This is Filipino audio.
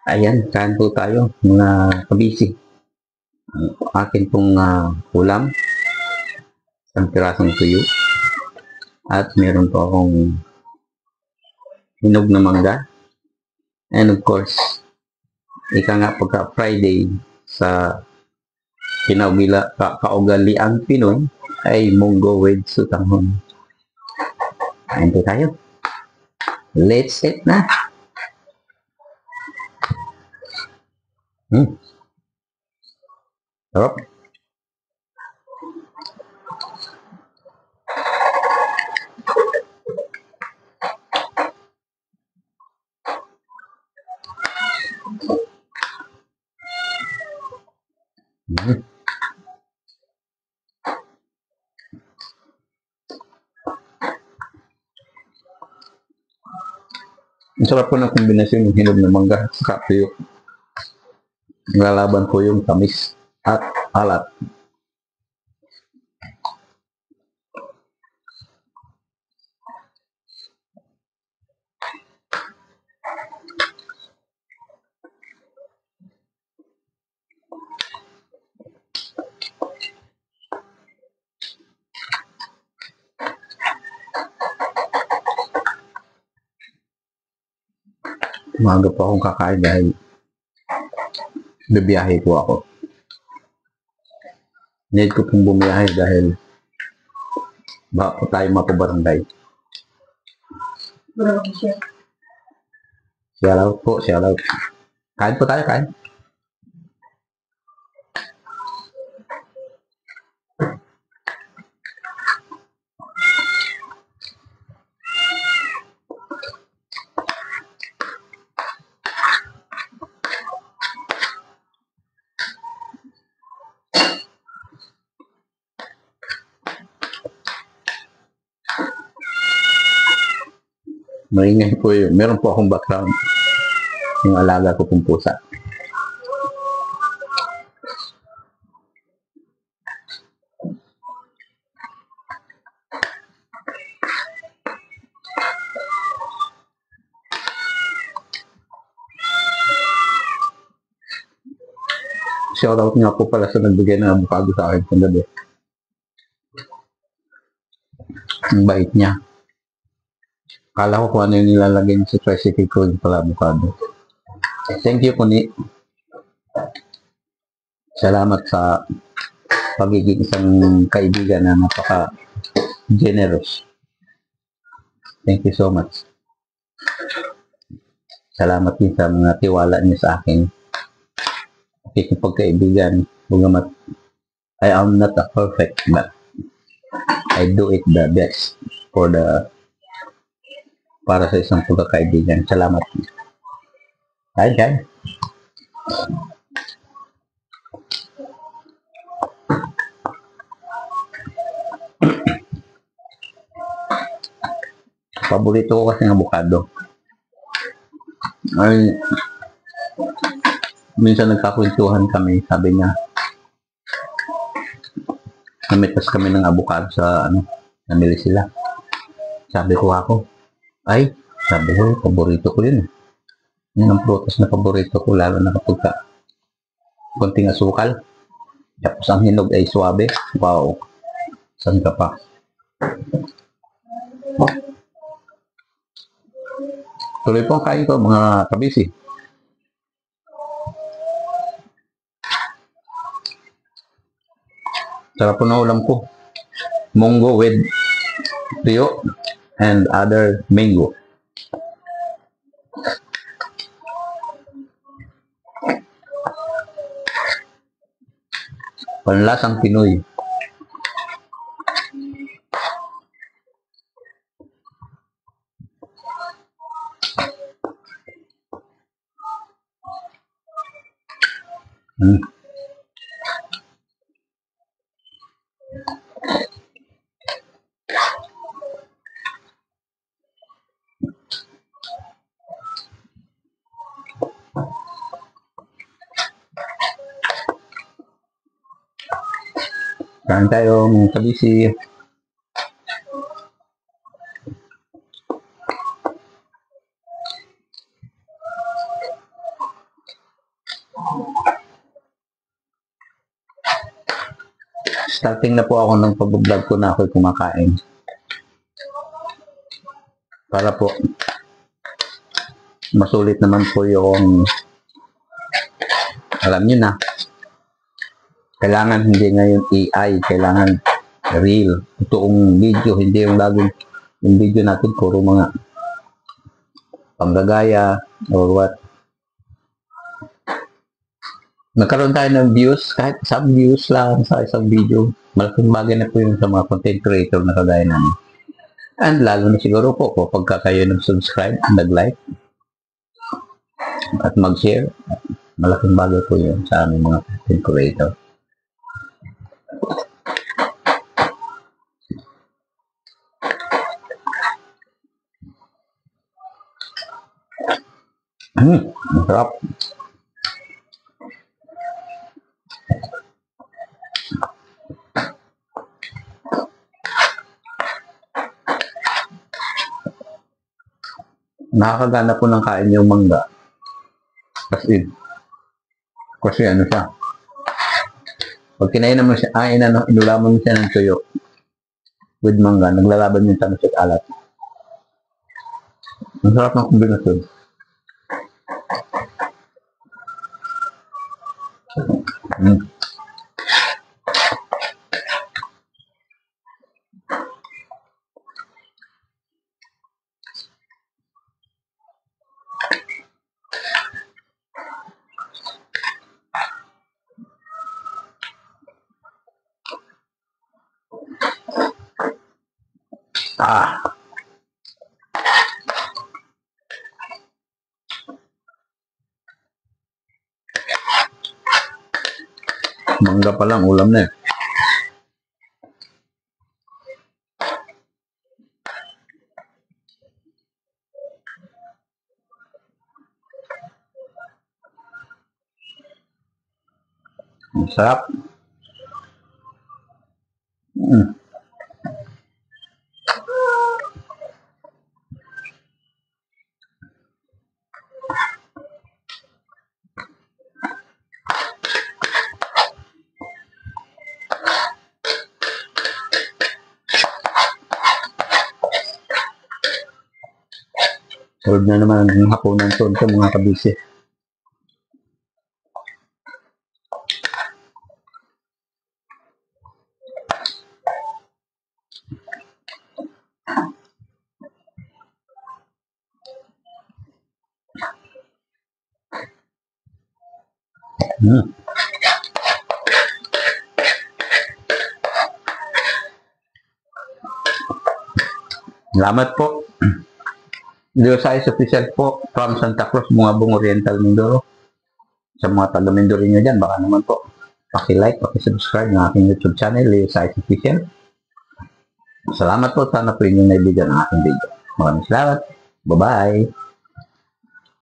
Ayan, kain po tayo mga kabisi. Ang akin pong ulam, isang pirasong tuyo. At meron po akong hinog na mangga. And of course, ika nga pagka Friday sa kaugaliang Pinoy ay munggo with sutanghon. Kain po tayo. Let's eat na. Sarap. Ang sarap po ng kombinasyon ng hinog na mangga sa tuyo. Nglalaban po yung tamis at alat. Umaga po akong kakain dahil bibiyahe po ako. Need ko pong bumiyahe dahil baka po tayo mapabarangay. Shout out po, shout out. Kain po tayo, kain. Maingay po yun. Meron po akong background. Yung alaga ko pong pusa. Shoutout nga po pala sa nagbigay ng avocado sa akin sa gabi. Ang bait niya. Akala ko kung ano yung nilalagay niya sa recipe ko yung pala avocado. Thank you po ni. Salamat sa pagiging isang kaibigan na napaka-generous. Thank you so much. Salamat din sa mga tiwala niya sa akin. Kasi pagkaibigan, bugamat I am not a perfect, but I do it the best para sa isang pagkakaibigan. Salamat. Kain. Paborito ko kasi ng avocado. Ay, minsan nagkakwentuhan kami, sabi niya, namitas kami ng avocado sa namili sila. Sabi ko paborito ko yun. Yun ang prutas na paborito ko, lalo na kapag konting asukal. Tapos ang hinog ay suabe. Wow. Saan ka pa? Tuloy po ang kain ko, mga kabisi. Sarap po na ulam ko. Munggo with tuyo and other mango. Panlasang Pinoy. Kain tayo mga kabisi. Starting na po ako ng pag-vlog ko na ako'y kumakain. Para po, masulit naman po yung, alam nyo na, kailangan hindi ngayon AI, kailangan real. Totoong video, hindi yung laging, yung video natin puro mga panggagaya or what. Nagkaroon tayo ng views, kahit some views lang sa isang video. Malaking bagay na po yun sa mga content creator na kagaya namin. And lalo na siguro po pagka kayo nag-subscribe, nag-like, at mag-share, malaking bagay po yun sa aming mga content creator. Masarap. Nakakagana po ng kain yung mangga. Kasi ano siya. Pag kinain mo siya, inulaman mo siya ng tuyo with mangga, naglalaban yung tamis at alat. Ang sarap ng kombinasyon. Mangga pa lang, ulam na eh. Ang sarap. Solve na naman ang hapunan to mga kabisi. Salamat po. Leosais Official po from Santa Cruz, Bungabong Oriental, Mindoro. Sa mga taga Mindoro nyo dyan, baka naman po paki-like, paki-subscribe ng aking YouTube channel, Leosais Official. Salamat po, sana po inyong naibigan ang aking video. Maraming salamat. Bye-bye.